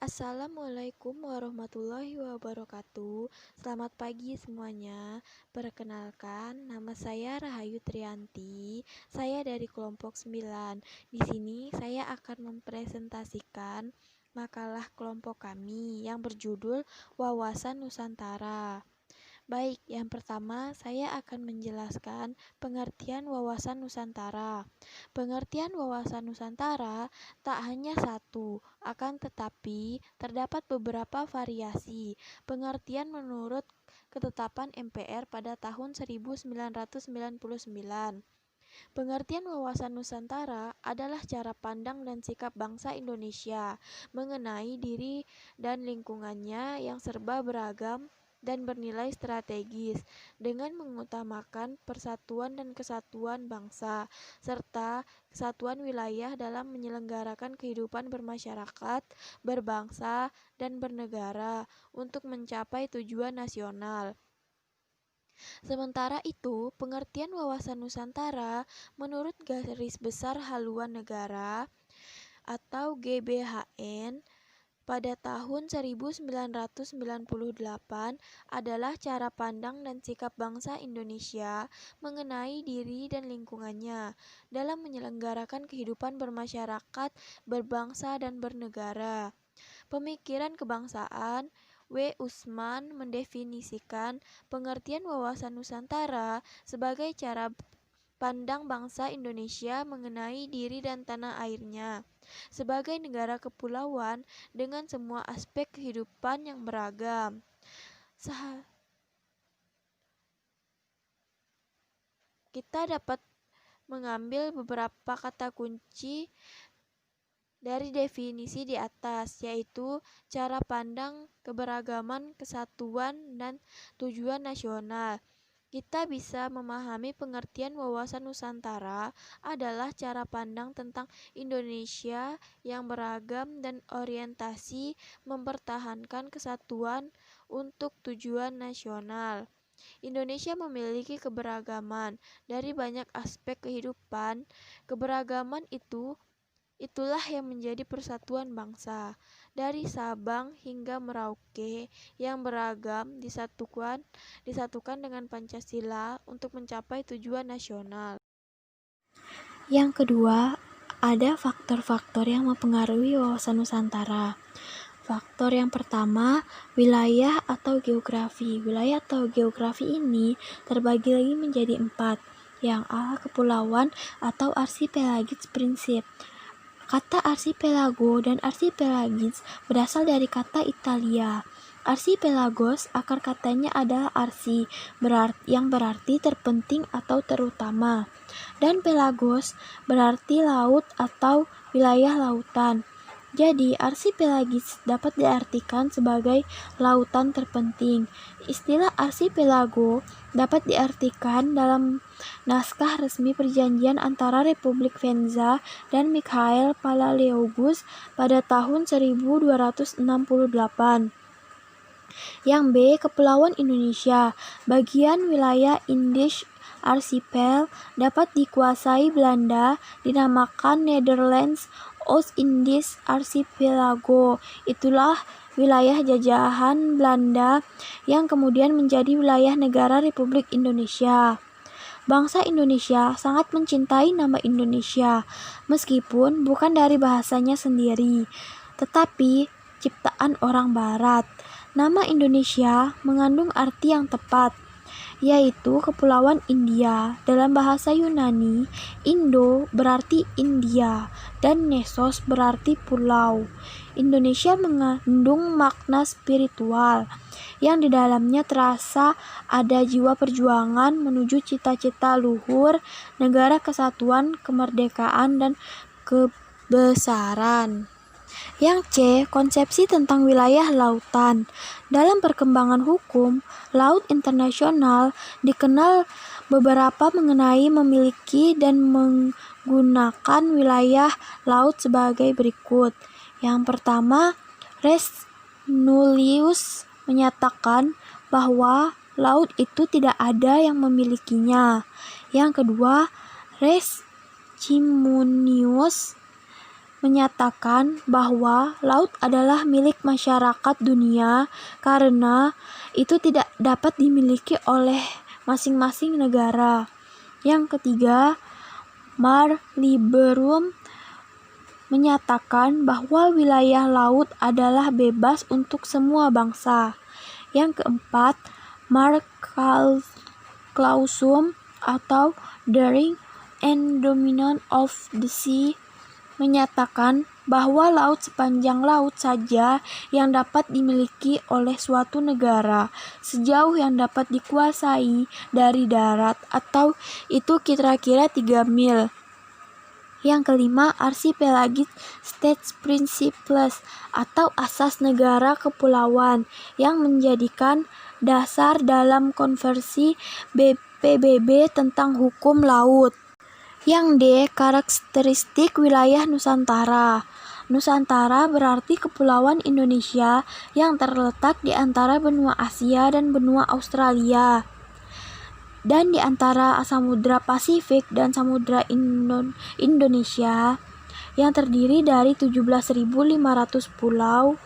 Assalamualaikum warahmatullahi wabarakatuh. Selamat pagi semuanya. Perkenalkan, nama saya Rahayu Trianti. Saya dari kelompok 9. Di sini saya akan mempresentasikan makalah kelompok kami yang berjudul Wawasan Nusantara. Baik, yang pertama saya akan menjelaskan pengertian wawasan Nusantara. Pengertian wawasan Nusantara tak hanya satu, akan tetapi terdapat beberapa variasi pengertian menurut ketetapan MPR pada tahun 1999. Pengertian wawasan Nusantara adalah cara pandang dan sikap bangsa Indonesia mengenai diri dan lingkungannya yang serba beragam dan bernilai strategis, dengan mengutamakan persatuan dan kesatuan bangsa, serta kesatuan wilayah dalam menyelenggarakan kehidupan bermasyarakat, berbangsa, dan bernegara untuk mencapai tujuan nasional. Sementara itu, pengertian wawasan Nusantara menurut Garis Besar Haluan Negara atau GBHN pada tahun 1998 adalah cara pandang dan sikap bangsa Indonesia mengenai diri dan lingkungannya dalam menyelenggarakan kehidupan bermasyarakat, berbangsa, dan bernegara. Pemikiran kebangsaan W. Usman mendefinisikan pengertian wawasan Nusantara sebagai cara pandang bangsa Indonesia mengenai diri dan tanah airnya sebagai negara kepulauan dengan semua aspek kehidupan yang beragam. Kita dapat mengambil beberapa kata kunci dari definisi di atas, yaitu cara pandang, keberagaman, kesatuan, dan tujuan nasional. Kita bisa memahami pengertian wawasan Nusantara adalah cara pandang tentang Indonesia yang beragam dan orientasi mempertahankan kesatuan untuk tujuan nasional. Indonesia memiliki keberagaman dari banyak aspek kehidupan. Keberagaman itulah yang menjadi persatuan bangsa. Dari Sabang hingga Merauke yang beragam disatukan dengan Pancasila untuk mencapai tujuan nasional. Yang kedua, ada faktor-faktor yang mempengaruhi wawasan Nusantara. Faktor yang pertama, wilayah atau geografi. Wilayah atau geografi ini terbagi lagi menjadi 4. Yang A, kepulauan atau archipelagic prinsip. Kata archipelago dan archipelagis berasal dari kata Italia. Archipelagos akar katanya adalah arsi, yang berarti terpenting atau terutama. Dan pelagos berarti laut atau wilayah lautan. Jadi, archipelagis dapat diartikan sebagai lautan terpenting. Istilah archipelago dapat diartikan dalam naskah resmi perjanjian antara Republik Venza dan Mikhail Palaiologos pada tahun 1268. Yang B, Kepulauan Indonesia. Bagian wilayah Indisch Archipel dapat dikuasai Belanda, dinamakan Netherlands Oost-Indisch Archipelago. Itulah wilayah jajahan Belanda yang kemudian menjadi wilayah negara Republik Indonesia. Bangsa Indonesia sangat mencintai nama Indonesia, meskipun bukan dari bahasanya sendiri, tetapi ciptaan orang Barat. Nama Indonesia mengandung arti yang tepat, yaitu Kepulauan India. Dalam bahasa Yunani, Indo berarti India dan Nesos berarti pulau. Indonesia mengandung makna spiritual yang di dalamnya terasa ada jiwa perjuangan menuju cita-cita luhur, negara kesatuan, kemerdekaan, dan kebesaran. Yang C, konsepsi tentang wilayah lautan. Dalam perkembangan hukum, laut internasional dikenal beberapa mengenai memiliki dan menggunakan wilayah laut sebagai berikut. Yang pertama, res nullius menyatakan bahwa laut itu tidak ada yang memilikinya. Yang kedua, res communius menyatakan bahwa laut adalah milik masyarakat dunia karena itu tidak dapat dimiliki oleh masing-masing negara. Yang ketiga, Mar Liberum menyatakan bahwa wilayah laut adalah bebas untuk semua bangsa. Yang keempat, Mar Clausum atau The Ring and Dominion of the Sea menyatakan bahwa laut sepanjang laut saja yang dapat dimiliki oleh suatu negara sejauh yang dapat dikuasai dari darat, atau itu kira-kira 3 mil. Yang kelima, Archipelagic States Principles atau asas negara kepulauan yang menjadikan dasar dalam konversi PBB tentang hukum laut. Yang D, karakteristik wilayah Nusantara. Nusantara berarti kepulauan Indonesia yang terletak di antara benua Asia dan benua Australia, dan di antara Samudra Pasifik dan Samudra Indonesia, yang terdiri dari 17.500 pulau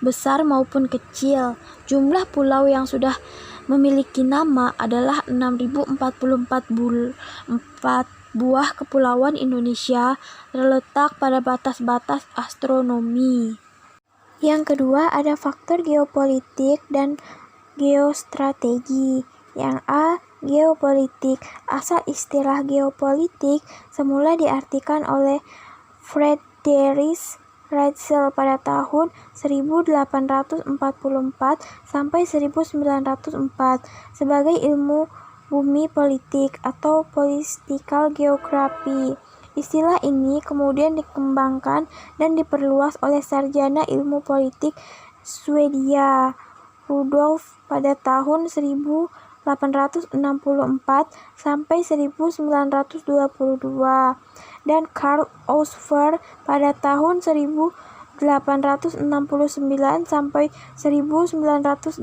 besar maupun kecil. Jumlah pulau yang sudah memiliki nama adalah 6.044 buah kepulauan Indonesia terletak pada batas-batas astronomi. Yang kedua, ada faktor geopolitik dan geostrategi. Yang A, geopolitik. Asal istilah geopolitik semula diartikan oleh Friedrich Ratzel pada tahun 1844 sampai 1904 sebagai ilmu bumi politik atau political geography. Istilah ini kemudian dikembangkan dan diperluas oleh sarjana ilmu politik Swedia Rudolf pada tahun 1864 sampai 1922 dan Karl Ausfer pada tahun 1869 sampai 1964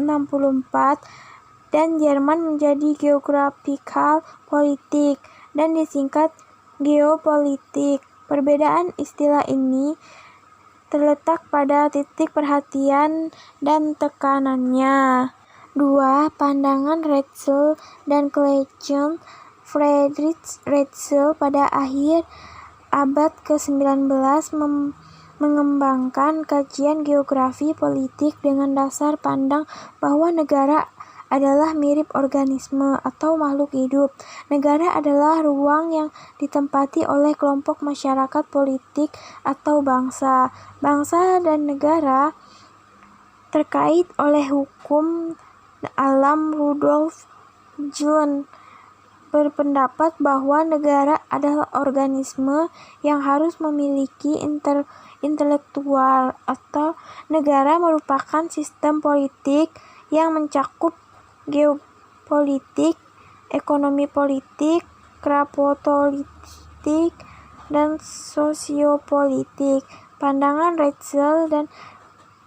dan Jerman menjadi geographical politik dan disingkat geopolitik. Perbedaan istilah ini terletak pada titik perhatian dan tekanannya. 2. Pandangan Ratzel dan Cleveland. Friedrich Ratzel pada akhir abad ke-19 mengembangkan kajian geografi politik dengan dasar pandang bahwa negara adalah mirip organisme atau makhluk hidup. Negara adalah ruang yang ditempati oleh kelompok masyarakat politik atau bangsa. Bangsa dan negara terkait oleh hukum alam. Rudolf Junge berpendapat bahwa negara adalah organisme yang harus memiliki intelektual, atau negara merupakan sistem politik yang mencakup geopolitik, ekonomi politik, krapopolitik, dan sosiopolitik. Pandangan Ratzel dan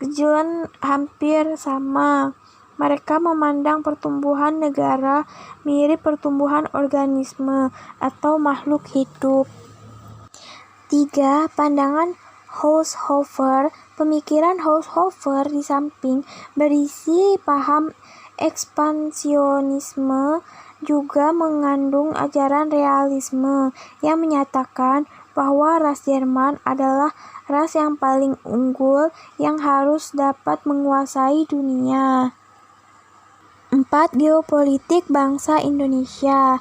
Junge hampir sama. Mereka memandang pertumbuhan negara mirip pertumbuhan organisme atau makhluk hidup. 3. Pandangan Haushofer. Pemikiran Haushofer di samping berisi paham ekspansionisme juga mengandung ajaran realisme yang menyatakan bahwa ras Jerman adalah ras yang paling unggul yang harus dapat menguasai dunia. 4. Geopolitik bangsa Indonesia.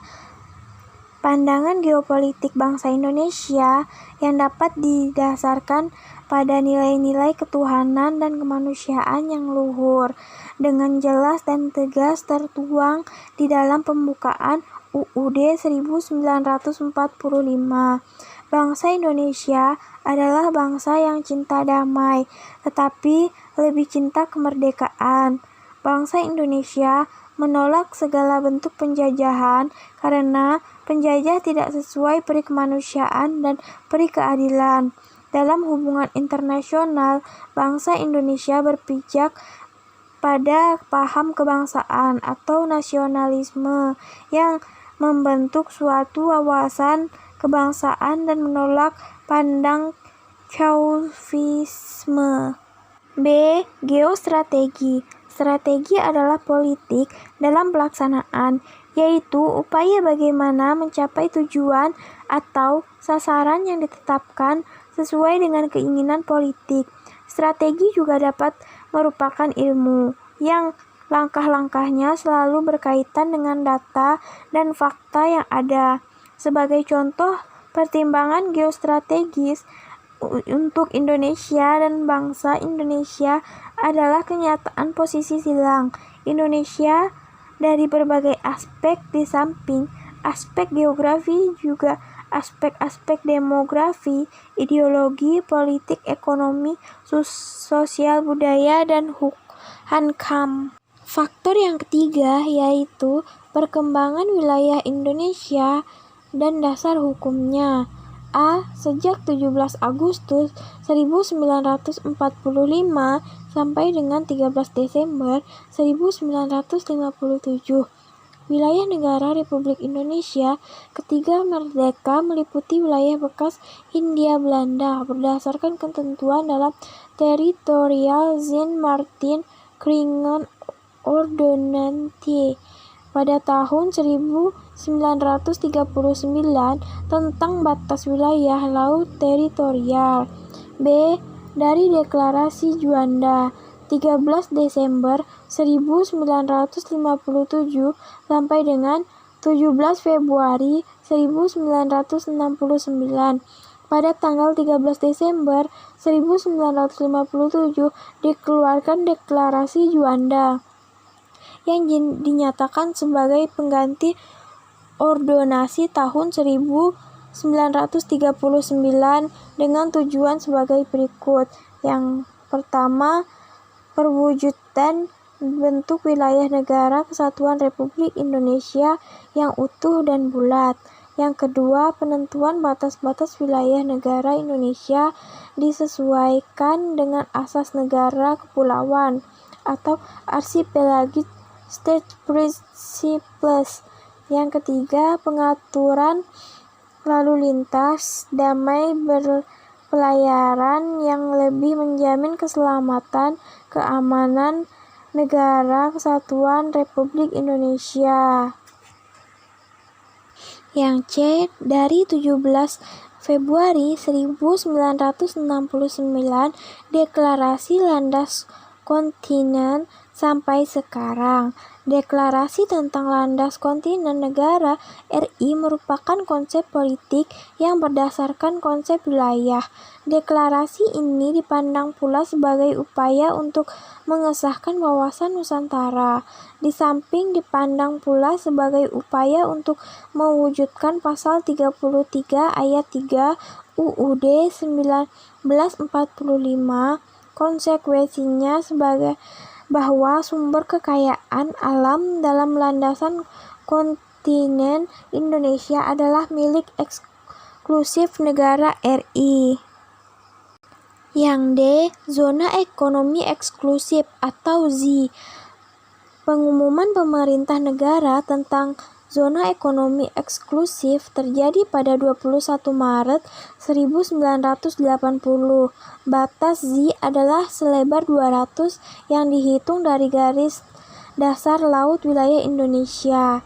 Pandangan geopolitik bangsa Indonesia yang dapat didasarkan pada nilai-nilai ketuhanan dan kemanusiaan yang luhur dengan jelas dan tegas tertuang di dalam pembukaan UUD 1945. Bangsa Indonesia adalah bangsa yang cinta damai, tetapi lebih cinta kemerdekaan. Bangsa Indonesia menolak segala bentuk penjajahan karena penjajah tidak sesuai peri kemanusiaan dan peri keadilan. Dalam hubungan internasional, bangsa Indonesia berpijak pada paham kebangsaan atau nasionalisme yang membentuk suatu wawasan kebangsaan dan menolak pandang Chauvisme. B. Geostrategi. Strategi adalah politik dalam pelaksanaan, yaitu upaya bagaimana mencapai tujuan atau sasaran yang ditetapkan sesuai dengan keinginan politik. Strategi juga dapat merupakan ilmu yang langkah-langkahnya selalu berkaitan dengan data dan fakta yang ada. Sebagai contoh, pertimbangan geostrategis untuk Indonesia dan bangsa Indonesia adalah kenyataan posisi silang Indonesia dari berbagai aspek, di samping aspek geografi juga aspek-aspek demografi, ideologi, politik, ekonomi, sosial, budaya, dan hankam. Faktor yang ketiga yaitu perkembangan wilayah Indonesia dan dasar hukumnya. A. Sejak 17 Agustus 1945 sampai dengan 13 Desember 1957, wilayah negara Republik Indonesia ketiga merdeka meliputi wilayah bekas Hindia Belanda berdasarkan ketentuan dalam Territorial Sint Maarten Kringen Ordonnantie pada tahun 1939 tentang batas wilayah laut teritorial. B. Dari Deklarasi Juanda 13 Desember 1957 sampai dengan 17 Februari 1969. Pada tanggal 13 Desember 1957 dikeluarkan Deklarasi Juanda yang dinyatakan sebagai pengganti ordonansi tahun 1939 dengan tujuan sebagai berikut. Yang pertama, perwujudan bentuk wilayah negara Kesatuan Republik Indonesia yang utuh dan bulat. Yang kedua, penentuan batas-batas wilayah negara Indonesia disesuaikan dengan asas negara kepulauan atau archipelagic state principles. Yang ketiga, pengaturan lalu lintas damai berpelayaran yang lebih menjamin keselamatan, keamanan negara Kesatuan Republik Indonesia. Yang C. Dari 17 Februari 1969 Deklarasi Landas Kontinen sampai sekarang. Deklarasi tentang landas kontinen negara RI merupakan konsep politik yang berdasarkan konsep wilayah. Deklarasi ini dipandang pula sebagai upaya untuk mengesahkan wawasan Nusantara. Di samping dipandang pula sebagai upaya untuk mewujudkan pasal 33 ayat 3 UUD 1945. Konsekuensinya sebagai bahwa sumber kekayaan alam dalam landasan kontinen Indonesia adalah milik eksklusif negara RI. Yang D. Zona Ekonomi Eksklusif atau ZEE. Pengumuman pemerintah negara tentang Zona Ekonomi Eksklusif terjadi pada 21 Maret 1980. Batas ZEE adalah selebar 200 yang dihitung dari garis dasar laut wilayah Indonesia.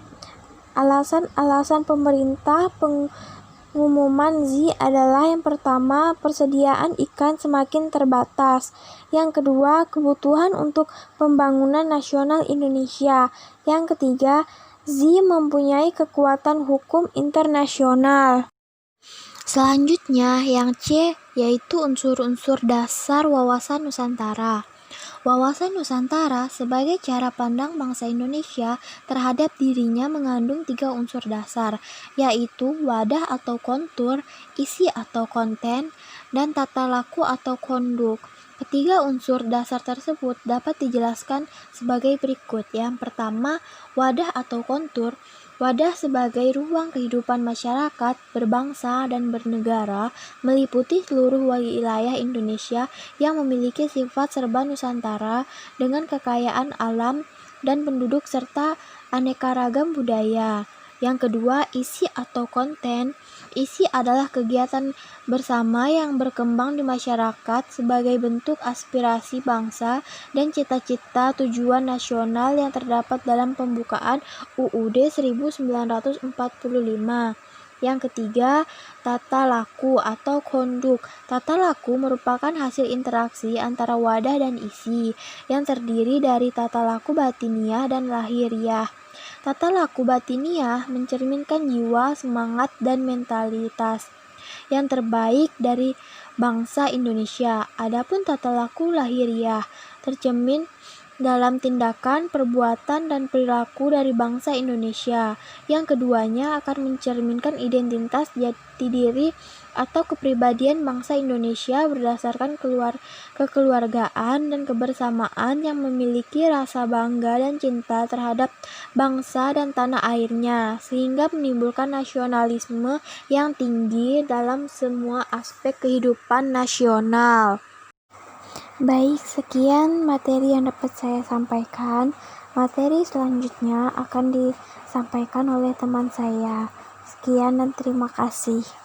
Alasan pemerintah pengumuman ZEE adalah yang pertama, persediaan ikan semakin terbatas. Yang kedua, kebutuhan untuk pembangunan nasional Indonesia. Yang ketiga, ZEE mempunyai kekuatan hukum internasional. Selanjutnya, yang C, yaitu unsur-unsur dasar wawasan Nusantara. Wawasan Nusantara sebagai cara pandang bangsa Indonesia terhadap dirinya mengandung 3 unsur dasar, yaitu wadah atau kontur, isi atau konten, dan tata laku atau konduk. Ketiga unsur dasar tersebut dapat dijelaskan sebagai berikut. Yang pertama, wadah atau kontur. Wadah sebagai ruang kehidupan masyarakat berbangsa dan bernegara meliputi seluruh wilayah Indonesia yang memiliki sifat serba Nusantara dengan kekayaan alam dan penduduk serta aneka ragam budaya. Yang kedua, isi atau konten. Isi adalah kegiatan bersama yang berkembang di masyarakat sebagai bentuk aspirasi bangsa dan cita-cita tujuan nasional yang terdapat dalam pembukaan UUD 1945. Yang ketiga, tata laku atau konduk. Tata laku merupakan hasil interaksi antara wadah dan isi yang terdiri dari tata laku batiniah dan lahiriah. Tata laku batiniah mencerminkan jiwa, semangat, dan mentalitas yang terbaik dari bangsa Indonesia. Adapun tata laku lahiriah tercermin dalam tindakan, perbuatan, dan perilaku dari bangsa Indonesia. Yang keduanya akan mencerminkan identitas jati diri atau kepribadian bangsa Indonesia berdasarkan kekeluargaan dan kebersamaan yang memiliki rasa bangga dan cinta terhadap bangsa dan tanah airnya, sehingga menimbulkan nasionalisme yang tinggi dalam semua aspek kehidupan nasional. Baik, sekian materi yang dapat saya sampaikan. Materi selanjutnya akan disampaikan oleh teman saya. Sekian dan terima kasih.